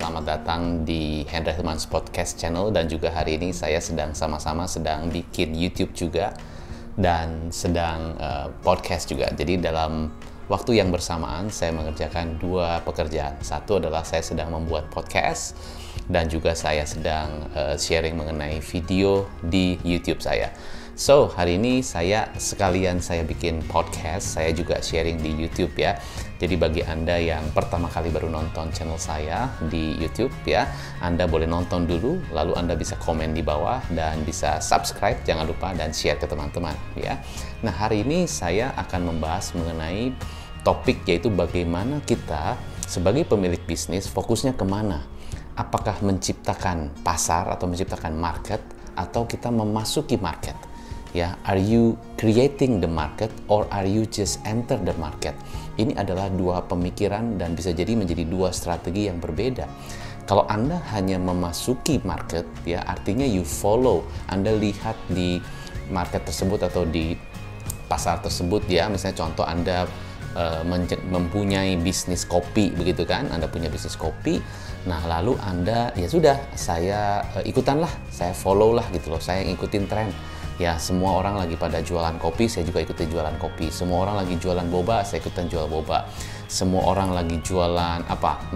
selamat datang di Hendra Hilmans Podcast Channel. Dan juga hari ini saya sedang bikin YouTube juga dan sedang podcast juga. Jadi dalam waktu yang bersamaan saya mengerjakan dua pekerjaan. Satu adalah saya sedang membuat podcast dan juga saya sedang sharing mengenai video di YouTube saya. So, hari ini saya bikin podcast, saya juga sharing di YouTube ya. Jadi bagi Anda yang pertama kali baru nonton channel saya di YouTube ya, Anda boleh nonton dulu, lalu Anda bisa komen di bawah dan bisa subscribe, jangan lupa, dan share ke teman-teman ya. Nah, hari ini saya akan membahas mengenai topik, yaitu bagaimana kita sebagai pemilik bisnis fokusnya kemana. Apakah menciptakan pasar atau menciptakan market, atau kita memasuki market? Ya, are you creating the market or are you just enter the market? Ini adalah dua pemikiran dan bisa jadi menjadi dua strategi yang berbeda. Kalau Anda hanya memasuki market, ya artinya you follow, Anda lihat di market tersebut atau di pasar tersebut ya. Misalnya contoh Anda mempunyai bisnis kopi begitu kan, Anda punya bisnis kopi. Nah, lalu Anda ya sudah, saya ikutan lah, saya follow lah gitu loh, saya ngikutin tren. Ya, semua orang lagi pada jualan kopi, saya juga ikutin jualan kopi. Semua orang lagi jualan boba, saya ikutan jual boba. Semua orang lagi jualan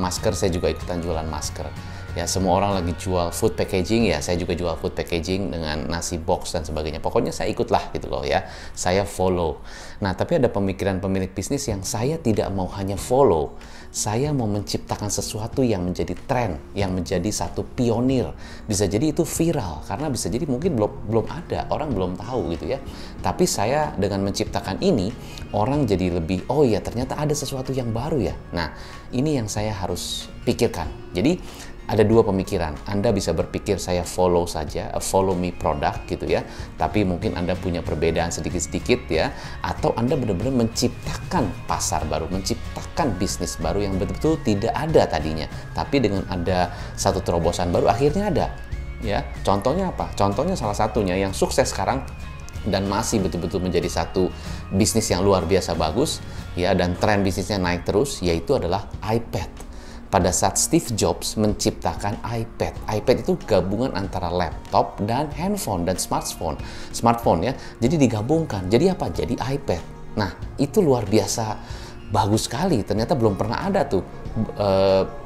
masker, saya juga ikutan jualan masker. Ya, semua orang lagi jual food packaging, ya saya juga jual food packaging dengan nasi box dan sebagainya. Pokoknya saya ikutlah gitu loh ya, saya follow. Nah, tapi ada pemikiran pemilik bisnis yang saya tidak mau hanya follow, saya mau menciptakan sesuatu yang menjadi tren, yang menjadi satu pionir. Bisa jadi itu viral, karena bisa jadi mungkin belum ada, orang belum tahu gitu ya. Tapi saya dengan menciptakan ini, orang jadi lebih, oh ya ternyata ada sesuatu yang baru ya. Nah, ini yang saya harus pikirkan. Jadi ada dua pemikiran. Anda bisa berpikir saya follow saja, follow me product gitu ya. Tapi mungkin Anda punya perbedaan sedikit-sedikit ya. Atau Anda benar-benar menciptakan pasar baru, menciptakan bisnis baru yang betul-betul tidak ada tadinya. Tapi dengan ada satu terobosan baru, akhirnya ada. Ya, contohnya apa? Contohnya salah satunya yang sukses sekarang dan masih betul-betul menjadi satu bisnis yang luar biasa bagus ya, dan tren bisnisnya naik terus, yaitu adalah iPad. Pada saat Steve Jobs menciptakan iPad. iPad itu gabungan antara laptop dan handphone dan smartphone ya. Jadi digabungkan. Jadi apa? Jadi iPad. Nah, itu luar biasa bagus sekali. Ternyata belum pernah ada tuh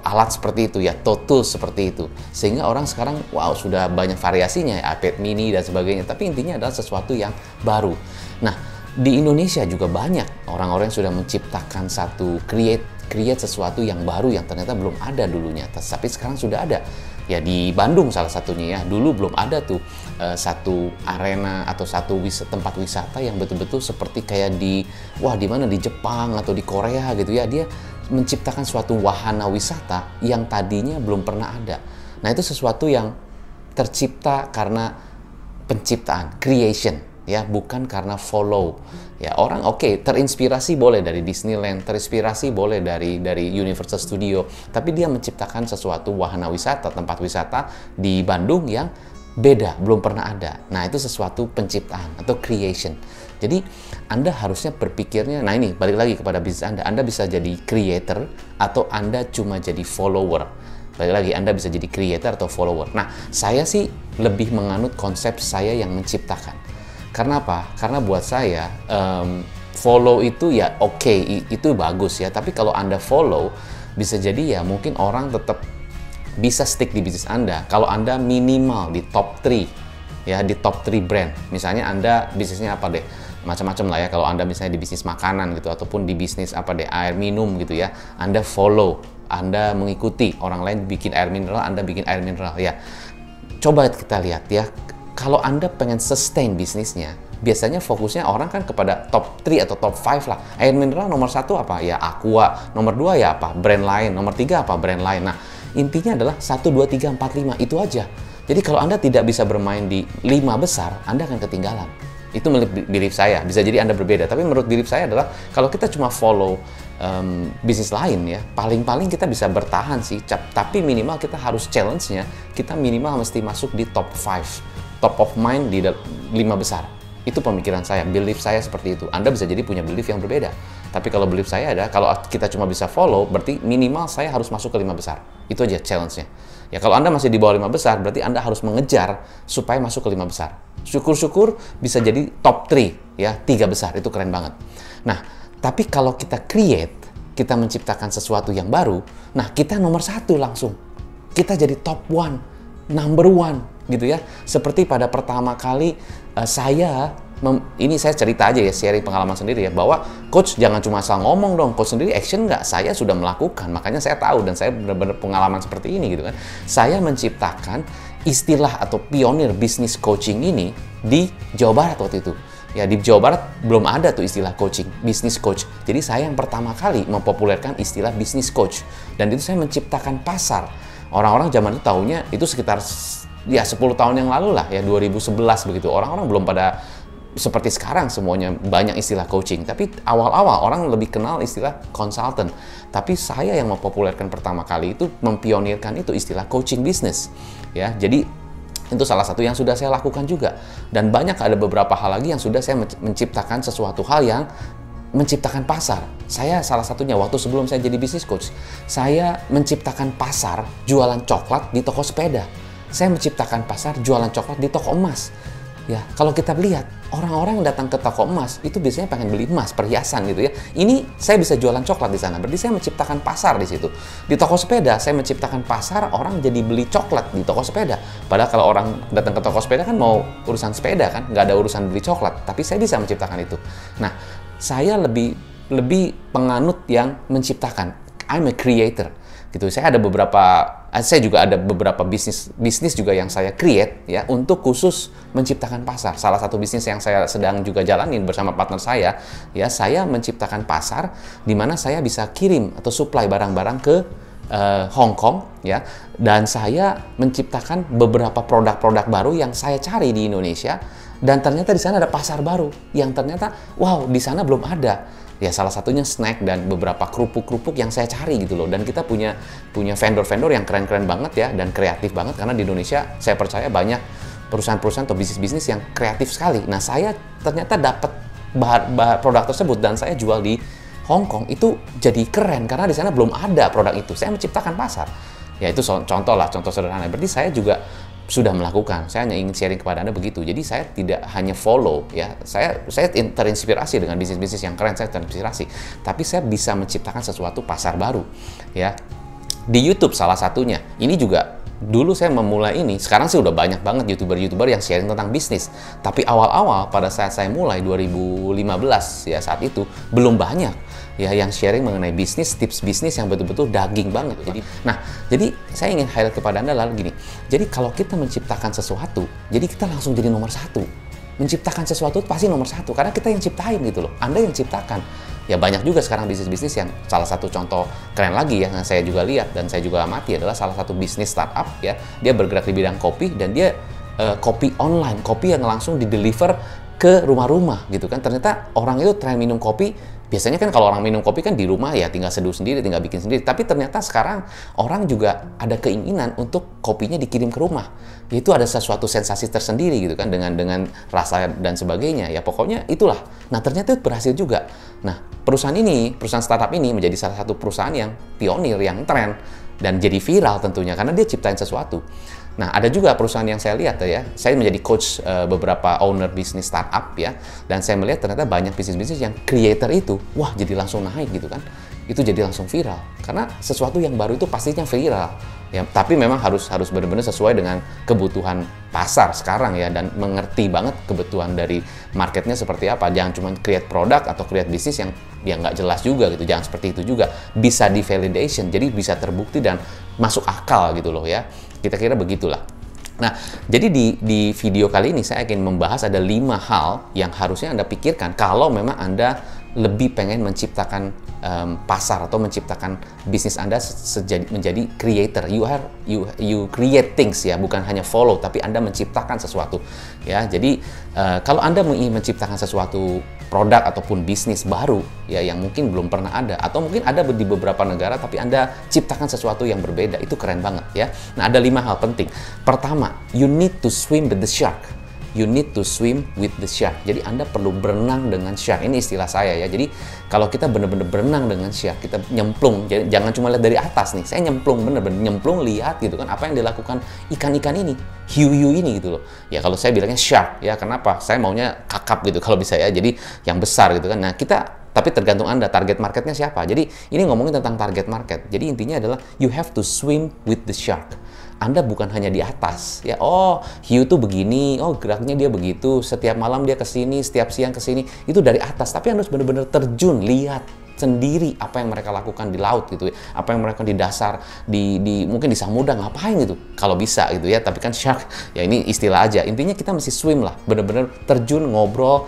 alat seperti itu ya, tools seperti itu. Sehingga orang sekarang wow, sudah banyak variasinya ya, iPad mini dan sebagainya. Tapi intinya adalah sesuatu yang baru. Nah, di Indonesia juga banyak orang-orang yang sudah menciptakan satu create sesuatu yang baru yang ternyata belum ada dulunya, tapi sekarang sudah ada. Ya, di Bandung salah satunya ya, dulu belum ada tuh satu arena atau satu tempat wisata yang betul-betul seperti kayak di mana di Jepang atau di Korea gitu ya. Dia menciptakan suatu wahana wisata yang tadinya belum pernah ada. Nah, itu sesuatu yang tercipta karena penciptaan, creation ya, bukan karena follow. Ya, orang terinspirasi boleh dari Disneyland, terinspirasi boleh dari Universal Studio, tapi dia menciptakan sesuatu wahana wisata, tempat wisata di Bandung yang beda, belum pernah ada. Nah, itu sesuatu penciptaan atau creation. Jadi, Anda harusnya berpikirnya, nah ini balik lagi kepada bisnis Anda bisa jadi creator atau Anda cuma jadi follower. Balik lagi, Anda bisa jadi creator atau follower. Nah, saya sih lebih menganut konsep saya yang menciptakan. Karena apa? Karena buat saya follow itu ya itu bagus ya. Tapi kalau Anda follow, bisa jadi ya mungkin orang tetap bisa stick di bisnis Anda. Kalau Anda minimal di top 3 ya, di top 3 brand. Misalnya Anda bisnisnya apa deh? Macam-macam lah ya. Kalau Anda misalnya di bisnis makanan gitu, ataupun di bisnis air minum gitu ya, Anda follow, Anda mengikuti orang lain bikin air mineral, Anda bikin air mineral ya. Coba kita lihat ya. Kalau Anda pengen sustain bisnisnya, biasanya fokusnya orang kan kepada top 3 atau top 5 lah. Air mineral nomor 1 apa? Ya Aqua. Nomor 2 ya apa? Brand lain. Nomor 3 apa? Brand lain. Nah, intinya adalah 1, 2, 3, 4, 5. Itu aja. Jadi kalau Anda tidak bisa bermain di 5 besar, Anda akan ketinggalan. Itu menurut belief saya. Bisa jadi Anda berbeda. Tapi menurut belief saya adalah kalau kita cuma follow bisnis lain ya, paling-paling kita bisa bertahan sih. Tapi minimal kita harus challenge-nya. Kita minimal mesti masuk di top 5. Top of mind di 5 besar. Itu pemikiran saya, belief saya seperti itu. Anda bisa jadi punya belief yang berbeda. Tapi kalau belief saya ada, kalau kita cuma bisa follow, berarti minimal saya harus masuk ke 5 besar. Itu aja challenge-nya. Ya kalau Anda masih di bawah 5 besar, berarti Anda harus mengejar supaya masuk ke 5 besar. Syukur-syukur bisa jadi top 3, ya 3 besar, itu keren banget. Nah, tapi kalau kita kita menciptakan sesuatu yang baru, nah kita nomor 1 langsung. Kita jadi top 1, number 1 gitu ya. Seperti pada pertama kali ini saya cerita aja ya, sharing pengalaman sendiri ya, bahwa coach jangan cuma asal ngomong dong, coach sendiri action nggak? Saya sudah melakukan, makanya saya tahu dan saya benar-benar pengalaman seperti ini gitu kan. Saya menciptakan istilah atau pionir bisnis coaching ini di Jawa Barat waktu itu. Ya di Jawa Barat belum ada tuh istilah coaching, bisnis coach. Jadi saya yang pertama kali mempopulerkan istilah bisnis coach. Dan itu saya menciptakan pasar. Orang-orang zaman itu taunya itu sekitar ya 10 tahun yang lalu lah ya, 2011 begitu. Orang-orang belum pada seperti sekarang semuanya banyak istilah coaching, tapi awal-awal orang lebih kenal istilah consultant. Tapi saya yang mempopulerkan pertama kali itu, mempionirkan itu istilah coaching business. Ya, jadi itu salah satu yang sudah saya lakukan juga. Dan banyak ada beberapa hal lagi yang sudah saya menciptakan sesuatu hal yang menciptakan pasar. Saya salah satunya waktu sebelum saya jadi business coach, saya menciptakan pasar jualan coklat di toko sepeda. Saya menciptakan pasar jualan coklat di toko emas. Ya, kalau kita lihat orang-orang yang datang ke toko emas itu biasanya pengen beli emas, perhiasan gitu ya. Ini saya bisa jualan coklat di sana. Berarti saya menciptakan pasar di situ. Di toko sepeda saya menciptakan pasar, orang jadi beli coklat di toko sepeda. Padahal kalau orang datang ke toko sepeda kan mau urusan sepeda kan, nggak ada urusan beli coklat. Tapi saya bisa menciptakan itu. Nah, saya lebih penganut yang menciptakan. I'm a creator. Gitu. Saya juga ada beberapa bisnis juga yang saya create ya untuk khusus menciptakan pasar. Salah satu bisnis yang saya sedang juga jalanin bersama partner saya, ya saya menciptakan pasar di mana saya bisa kirim atau supply barang-barang ke Hong Kong ya, dan saya menciptakan beberapa produk-produk baru yang saya cari di Indonesia, dan ternyata di sana ada pasar baru yang ternyata wow di sana belum ada. Ya salah satunya snack dan beberapa kerupuk-kerupuk yang saya cari gitu loh. Dan kita punya vendor-vendor yang keren-keren banget ya dan kreatif banget, karena di Indonesia saya percaya banyak perusahaan-perusahaan atau bisnis-bisnis yang kreatif sekali. Nah saya ternyata dapat produk tersebut dan saya jual di Hong Kong, itu jadi keren karena di sana belum ada produk itu. Saya menciptakan pasar. Ya itu contoh sederhana. Berarti saya juga sudah melakukan. Saya hanya ingin sharing kepada Anda begitu. Jadi saya tidak hanya follow ya. Saya terinspirasi dengan bisnis-bisnis yang keren, saya terinspirasi. Tapi saya bisa menciptakan sesuatu pasar baru ya. Di YouTube salah satunya. Ini juga dulu saya memulai ini. Sekarang sih udah banyak banget YouTuber yang sharing tentang bisnis. Tapi awal-awal pada saat saya mulai 2015 ya, saat itu belum banyak ya yang sharing mengenai bisnis, tips bisnis yang betul-betul daging banget. Jadi saya ingin highlight kepada Anda lalu gini. Jadi kalau kita menciptakan sesuatu, jadi kita langsung jadi nomor 1. Menciptakan sesuatu pasti nomor 1 karena kita yang ciptain gitu loh. Anda yang ciptakan. Ya banyak juga sekarang bisnis-bisnis yang salah satu contoh keren lagi ya, yang saya juga lihat dan saya juga amati adalah salah satu bisnis startup ya. Dia bergerak di bidang kopi dan dia kopi online, kopi yang langsung di-deliver ke rumah-rumah gitu kan. Ternyata orang itu tren minum kopi. Biasanya kan kalau orang minum kopi kan di rumah ya tinggal seduh sendiri, tinggal bikin sendiri. Tapi ternyata sekarang orang juga ada keinginan untuk kopinya dikirim ke rumah. Itu ada sesuatu sensasi tersendiri gitu kan dengan rasa dan sebagainya. Ya pokoknya itulah. Nah ternyata itu berhasil juga. Nah perusahaan startup ini menjadi salah satu perusahaan yang pionir, yang tren dan jadi viral tentunya karena dia ciptain sesuatu. Nah, ada juga perusahaan yang saya lihat ya, saya menjadi coach beberapa owner bisnis startup ya, dan saya melihat ternyata banyak bisnis-bisnis yang creator itu, wah jadi langsung naik gitu kan, itu jadi langsung viral, karena sesuatu yang baru itu pastinya viral, ya. Tapi memang harus benar-benar sesuai dengan kebutuhan pasar sekarang ya, dan mengerti banget kebutuhan dari marketnya seperti apa. Jangan cuma create produk atau create bisnis yang nggak jelas juga gitu, jangan seperti itu juga. Bisa di validation, jadi bisa terbukti dan masuk akal gitu loh ya. Kira-kira begitulah. Nah, jadi di video kali ini saya ingin membahas ada 5 hal yang harusnya Anda pikirkan kalau memang Anda lebih pengen menciptakan pasar atau menciptakan bisnis Anda menjadi creator. You create things ya, bukan hanya follow, tapi Anda menciptakan sesuatu ya. Jadi kalau Anda ingin menciptakan sesuatu produk ataupun bisnis baru ya yang mungkin belum pernah ada atau mungkin ada di beberapa negara tapi Anda ciptakan sesuatu yang berbeda, itu keren banget ya. Nah, ada 5 hal penting. Pertama, you need to swim with the shark. you need to swim with the shark. Jadi Anda perlu berenang dengan shark. Ini istilah saya ya. Jadi kalau kita benar-benar berenang dengan shark, kita nyemplung. Jadi jangan cuma lihat dari atas nih. Saya nyemplung, bener-bener nyemplung, lihat gitu kan apa yang dilakukan ikan-ikan ini, hiu-hiu ini gitu loh. Ya kalau saya bilangnya shark ya. Kenapa? Saya maunya kakap gitu kalau bisa ya. Jadi yang besar gitu kan. Nah tapi tergantung Anda, target marketnya siapa. Jadi ini ngomongin tentang target market. Jadi intinya adalah you have to swim with the shark. Anda bukan hanya di atas ya. Oh, hiu tuh begini, oh geraknya dia begitu, setiap malam dia kesini, setiap siang kesini, itu dari atas. Tapi Anda harus benar-benar terjun, lihat sendiri apa yang mereka lakukan di laut gitu ya, apa yang mereka di dasar, mungkin di samudra ngapain gitu, kalau bisa gitu ya. Tapi kan shark ya ini istilah aja. Intinya kita mesti swim lah, benar-benar terjun, ngobrol,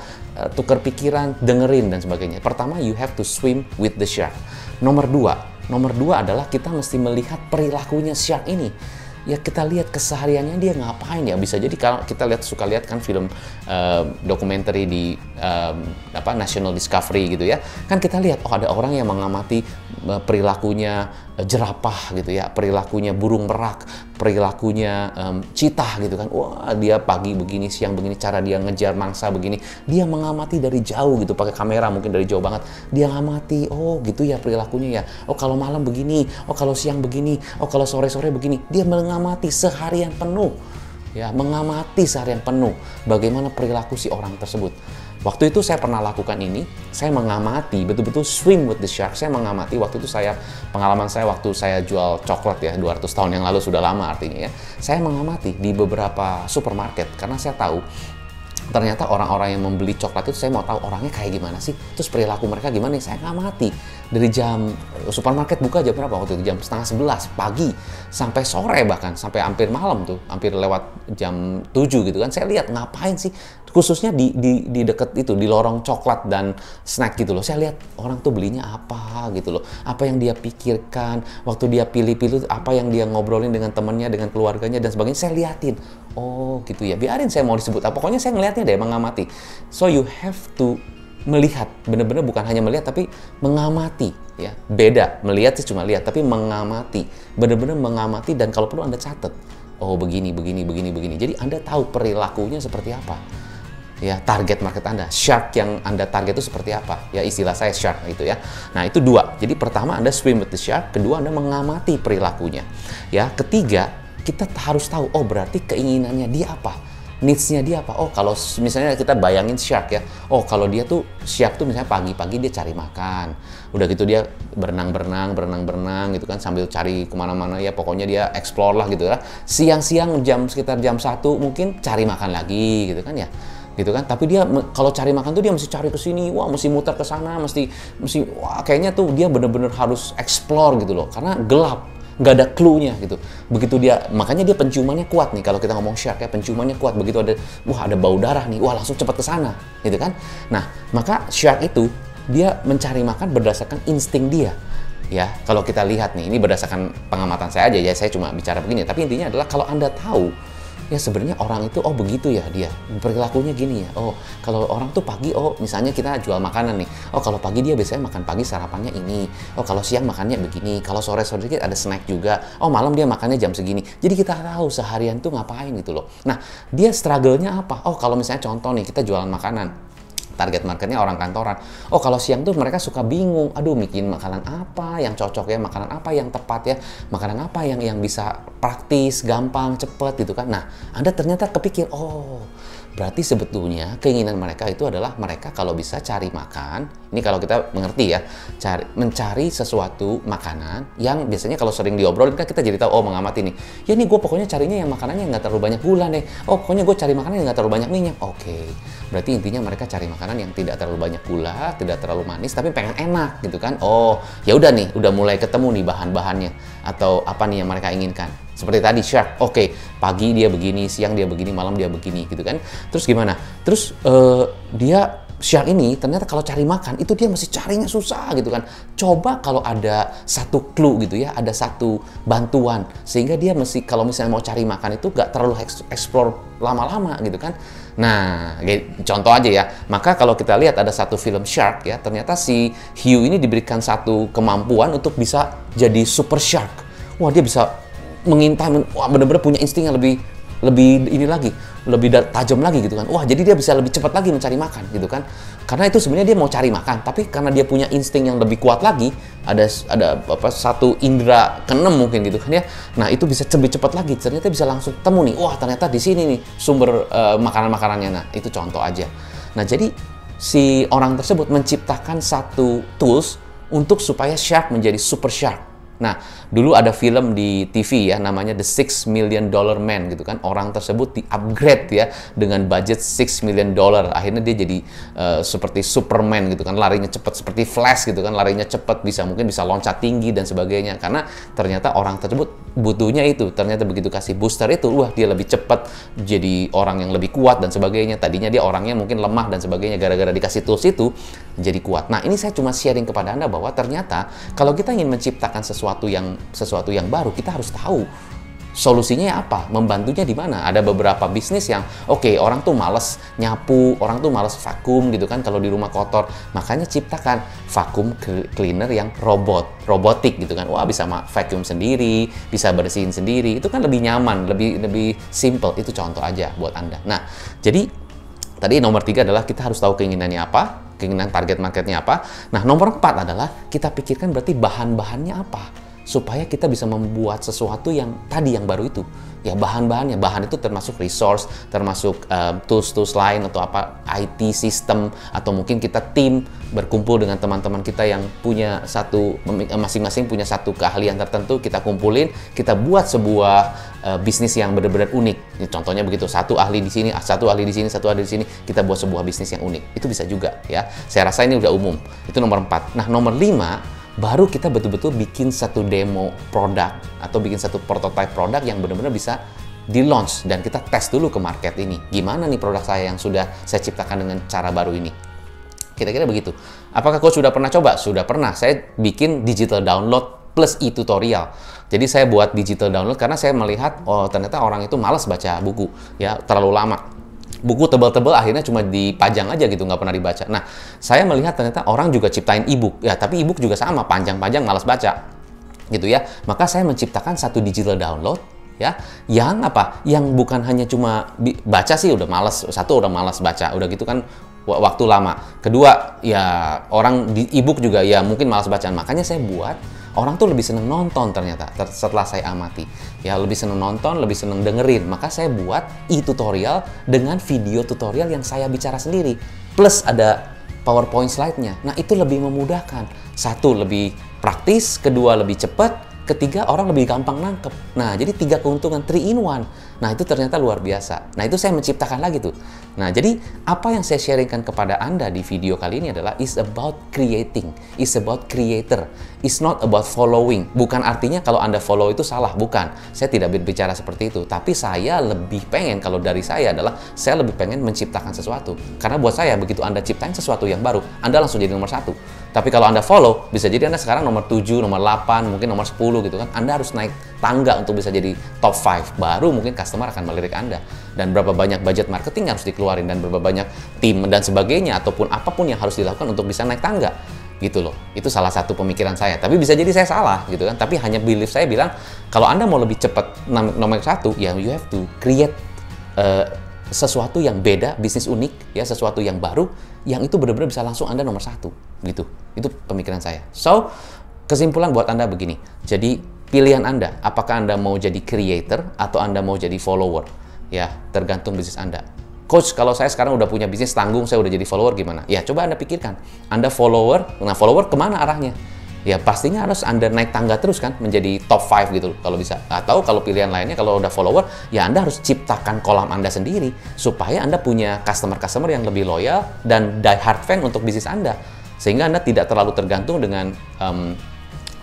tukar pikiran, dengerin dan sebagainya. Pertama, you have to swim with the shark. Nomor dua adalah kita mesti melihat perilakunya shark ini. Ya kita lihat kesehariannya dia ngapain ya. Bisa jadi kalau kita suka lihat kan film dokumenter di National Discovery gitu ya. Kan kita lihat ada orang yang mengamati perilakunya jerapah gitu ya, perilakunya burung merak, perilakunya cheetah gitu kan. Wah, dia pagi begini, siang begini, cara dia ngejar mangsa begini. Dia mengamati dari jauh gitu, pakai kamera mungkin dari jauh banget. Dia ngamati, oh gitu ya perilakunya ya. Oh kalau malam begini, oh kalau siang begini, oh kalau sore-sore begini. Dia mengamati seharian penuh. Ya, mengamati seharian penuh bagaimana perilaku si orang tersebut. Waktu itu saya pernah lakukan ini, saya mengamati, betul-betul swim with the shark. Saya mengamati waktu itu pengalaman saya waktu saya jual coklat ya, 200 tahun yang lalu, sudah lama artinya ya. Saya mengamati di beberapa supermarket karena saya tahu ternyata orang-orang yang membeli coklat itu, saya mau tahu orangnya kayak gimana sih, terus perilaku mereka gimana nih. Saya ngamati dari jam supermarket buka jam berapa waktu itu, jam 10:30 pagi sampai sore, bahkan sampai hampir malam tuh, hampir lewat jam 7 gitu kan. Saya lihat ngapain sih, khususnya di deket itu, di lorong coklat dan snack gitu loh. Saya lihat orang tuh belinya apa gitu loh, apa yang dia pikirkan waktu dia pilih-pilih, apa yang dia ngobrolin dengan temannya, dengan keluarganya dan sebagainya. Saya liatin, oh gitu ya, biarin saya mau disebut apa, pokoknya saya ngeliatnya deh, mengamati. So you have to melihat, bener-bener bukan hanya melihat tapi mengamati ya. Beda, melihat sih cuma lihat, tapi mengamati, bener-bener mengamati. Dan kalau perlu Anda catat, oh begini. Jadi Anda tahu perilakunya seperti apa ya, target market Anda, shark yang Anda target itu seperti apa ya, istilah saya shark itu ya. Nah itu dua, jadi pertama Anda swim with the shark, kedua Anda mengamati perilakunya ya, ketiga kita harus tahu, oh berarti keinginannya dia apa, needs-nya dia apa. Oh kalau misalnya kita bayangin shark ya, oh kalau dia tuh shark tuh misalnya pagi-pagi dia cari makan, udah gitu dia berenang gitu kan, sambil cari kemana-mana ya, pokoknya dia explore lah gitu ya. Siang-siang sekitar jam 1 mungkin cari makan lagi gitu kan ya, gitu kan. Tapi dia kalau cari makan tuh dia mesti cari ke sini, wah mesti muter ke sana, mesti wah kayaknya tuh dia bener-bener harus explore gitu loh, karena gelap, nggak ada clue-nya gitu. Begitu dia, makanya dia penciumannya kuat nih, kalau kita ngomong shark ya, penciumannya kuat. Begitu ada bau darah nih, wah langsung cepat ke sana gitu kan. Nah maka shark itu dia mencari makan berdasarkan insting dia ya. Kalau kita lihat nih, ini berdasarkan pengamatan saya aja ya, saya cuma bicara begini, tapi intinya adalah kalau Anda tahu ya sebenarnya orang itu, oh begitu ya dia perilakunya gini ya. Oh kalau orang tuh pagi, oh misalnya kita jual makanan nih, oh kalau pagi dia biasanya makan pagi sarapannya ini, oh kalau siang makannya begini, kalau sore-sore dikit ada snack juga, oh malam dia makannya jam segini. Jadi kita tahu seharian tuh ngapain gitu loh. Nah dia struggle-nya apa, oh kalau misalnya contoh nih kita jualan makanan, target marketnya orang kantoran. Oh kalau siang tuh mereka suka bingung, aduh bikin makanan apa yang cocok ya, makanan apa yang tepat ya, makanan apa yang bisa praktis, gampang, cepet gitu kan. Nah Anda ternyata kepikir, oh berarti sebetulnya keinginan mereka itu adalah mereka kalau bisa cari makan, ini kalau kita mengerti ya, mencari sesuatu makanan yang biasanya kalau sering diobrolin kan kita jadi tahu, oh mengamati nih, ya nih gue pokoknya carinya yang makanannya nggak terlalu banyak gula deh, oh pokoknya gue cari makanan yang nggak terlalu banyak minyak. Oke, berarti intinya mereka cari makanan yang tidak terlalu banyak gula, tidak terlalu manis, tapi pengen enak gitu kan. Oh ya udah nih, udah mulai ketemu nih bahan-bahannya atau apa nih yang mereka inginkan. Seperti tadi shark, oke, pagi dia begini, siang dia begini, malam dia begini gitu kan. Terus gimana? Terus dia shark ini ternyata kalau cari makan itu dia masih carinya susah gitu kan. Coba kalau ada satu clue gitu ya, ada satu bantuan sehingga dia mesti kalau misalnya mau cari makan itu gak terlalu explore lama-lama gitu kan. Nah, contoh aja ya. Maka kalau kita lihat ada satu film shark ya, ternyata si hiu ini diberikan satu kemampuan untuk bisa jadi super shark. Wah, dia bisa mengintai, wah bener-bener punya insting yang lebih lebih ini lagi, lebih tajam lagi gitu kan. Wah, jadi dia bisa lebih cepat lagi mencari makan gitu kan. Karena itu sebenarnya dia mau cari makan, tapi karena dia punya insting yang lebih kuat lagi, ada satu indera keenam mungkin gitu kan ya. Nah, itu bisa lebih cepat lagi. Ternyata bisa langsung temu nih. Wah, ternyata di sini nih sumber makanan-makanannya. Nah, itu contoh aja. Nah, jadi si orang tersebut menciptakan satu tools untuk supaya shark menjadi super shark. Nah, dulu ada film di TV ya, namanya The $6 Million Man gitu kan. Orang tersebut di-upgrade ya dengan budget $6 million. Akhirnya dia jadi seperti Superman gitu kan, larinya cepat seperti Flash gitu kan, larinya cepat, mungkin bisa loncat tinggi dan sebagainya. Karena ternyata orang tersebut butuhnya itu. Ternyata begitu kasih booster itu, wah dia lebih cepat, jadi orang yang lebih kuat dan sebagainya. Tadinya dia orangnya mungkin lemah dan sebagainya, gara-gara dikasih tools itu jadi kuat. Nah, ini saya cuma sharing kepada Anda bahwa ternyata kalau kita ingin menciptakan sesuatu yang baru, kita harus tahu solusinya apa, membantunya di mana. Ada beberapa bisnis yang orang tuh males nyapu, orang tuh males vakum gitu kan kalau di rumah kotor. Makanya ciptakan vacuum cleaner yang robotik gitu kan. Wah, bisa vacuum sendiri, bisa bersihin sendiri. Itu kan lebih nyaman, lebih simple. Itu contoh aja buat Anda. Nah, jadi tadi nomor 3 adalah kita harus tahu keinginannya apa, keinginan target marketnya apa. Nah, nomor 4 adalah kita pikirkan berarti bahan-bahannya apa, supaya kita bisa membuat sesuatu yang tadi yang baru itu. Ya, bahan-bahannya, bahan itu termasuk resource, termasuk tools-tools lain atau apa, IT system, atau mungkin kita tim berkumpul dengan teman-teman kita yang punya masing-masing punya satu keahlian tertentu, kita kumpulin, kita buat sebuah bisnis yang benar-benar unik. Contohnya begitu, satu ahli di sini, satu ahli di sini, satu ahli di sini, kita buat sebuah bisnis yang unik. Itu bisa juga ya. Saya rasa ini udah umum. Itu nomor 4. Nah, nomor 5 baru kita betul-betul bikin satu demo produk atau bikin satu prototype produk yang benar-benar bisa di-launch dan kita tes dulu ke market ini. Gimana nih produk saya yang sudah saya ciptakan dengan cara baru ini? Kira-kira begitu. Apakah Coach sudah pernah coba? Sudah pernah. Saya bikin digital download plus e-tutorial. Jadi saya buat digital download karena saya melihat ternyata orang itu malas baca buku, ya terlalu lama. Buku tebal-tebal akhirnya cuma dipajang aja gitu, nggak pernah dibaca. Nah, saya melihat ternyata orang juga ciptain e-book. Ya, tapi e-book juga sama, panjang-panjang, malas baca. Gitu ya. Maka saya menciptakan satu digital download, ya, yang apa? Yang bukan hanya cuma baca sih udah malas. Satu, udah malas baca. Udah gitu kan waktu lama. Kedua, ya orang di e-book juga ya mungkin malas bacaan. Makanya saya buat orang tuh lebih seneng nonton ternyata setelah saya amati. Ya, lebih seneng nonton, lebih seneng dengerin. Maka saya buat e-tutorial dengan video tutorial yang saya bicara sendiri. Plus ada PowerPoint slide-nya. Nah, itu lebih memudahkan. Satu, lebih praktis. Kedua, lebih cepat. Ketiga, orang lebih gampang nangkep. Nah, jadi 3 keuntungan, 3 in 1. Nah, itu ternyata luar biasa. Nah, itu saya menciptakan lagi tuh. Nah, jadi apa yang saya sharingkan kepada Anda di video kali ini adalah is about creating, is about creator, is not about following. Bukan artinya kalau Anda follow itu salah, bukan. Saya tidak berbicara seperti itu. Tapi saya lebih pengen, kalau dari saya adalah, saya lebih pengen menciptakan sesuatu. Karena buat saya, begitu Anda ciptain sesuatu yang baru, Anda langsung jadi nomor 1. Tapi kalau Anda follow, bisa jadi Anda sekarang nomor 7, nomor 8, mungkin nomor 10 gitu kan. Anda harus naik tangga untuk bisa jadi top 5. Baru mungkin customer akan melirik Anda. Dan berapa banyak budget marketing harus dikeluarin, dan berapa banyak tim dan sebagainya, ataupun apapun yang harus dilakukan untuk bisa naik tangga. Gitu loh. Itu salah satu pemikiran saya. Tapi bisa jadi saya salah gitu kan. Tapi hanya belief saya bilang, kalau Anda mau lebih cepat nomor 1, ya you have to create sesuatu yang beda, bisnis unik, ya, sesuatu yang baru, yang itu benar-benar bisa langsung Anda nomor 1, gitu. Itu pemikiran saya. So, kesimpulan buat Anda begini. Jadi, pilihan Anda, apakah Anda mau jadi creator atau Anda mau jadi follower? Ya, tergantung bisnis Anda. Coach, kalau saya sekarang udah punya bisnis tanggung, saya udah jadi follower gimana? Ya, coba Anda pikirkan. Anda follower, nah follower kemana arahnya? Ya pastinya harus Anda naik tangga terus kan, menjadi top 5 gitu kalau bisa. Atau kalau pilihan lainnya, kalau udah follower, ya Anda harus ciptakan kolam Anda sendiri supaya Anda punya customer-customer yang lebih loyal dan die hard fan untuk bisnis Anda. Sehingga Anda tidak terlalu tergantung dengan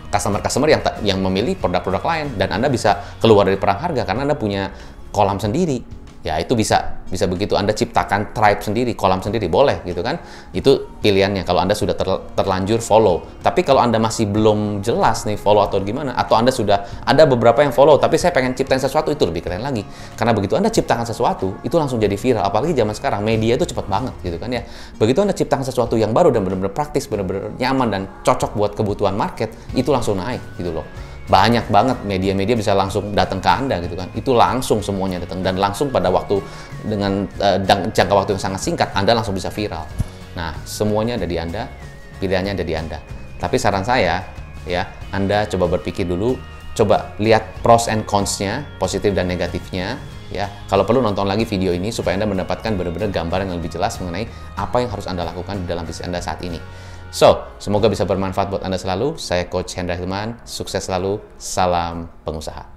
customer-customer yang memilih produk-produk lain, dan Anda bisa keluar dari perang harga karena Anda punya kolam sendiri. Ya itu bisa begitu. Anda ciptakan tribe sendiri, kolam sendiri, boleh gitu kan. Itu pilihannya kalau Anda sudah terlanjur follow. Tapi kalau Anda masih belum jelas nih follow atau gimana, atau Anda sudah ada beberapa yang follow tapi saya pengen ciptain sesuatu, itu lebih keren lagi. Karena begitu Anda ciptakan sesuatu, itu langsung jadi viral. Apalagi zaman sekarang media itu cepat banget gitu kan ya. Begitu Anda ciptakan sesuatu yang baru dan benar-benar praktis, benar-benar nyaman dan cocok buat kebutuhan market, itu langsung naik gitu loh. banyak banget media-media bisa langsung datang ke Anda gitu kan. Itu langsung semuanya datang dan langsung pada waktu dengan jangka waktu yang sangat singkat Anda langsung bisa viral. Nah, semuanya ada di Anda, pilihannya ada di Anda. Tapi saran saya ya, Anda coba berpikir dulu, coba lihat pros and cons-nya, positif dan negatifnya. Ya, kalau perlu nonton lagi video ini supaya Anda mendapatkan benar-benar gambaran yang lebih jelas mengenai apa yang harus Anda lakukan di dalam bisnis Anda saat ini. So, semoga bisa bermanfaat buat Anda selalu. Saya Coach Hendra Hilman, sukses selalu, salam pengusaha.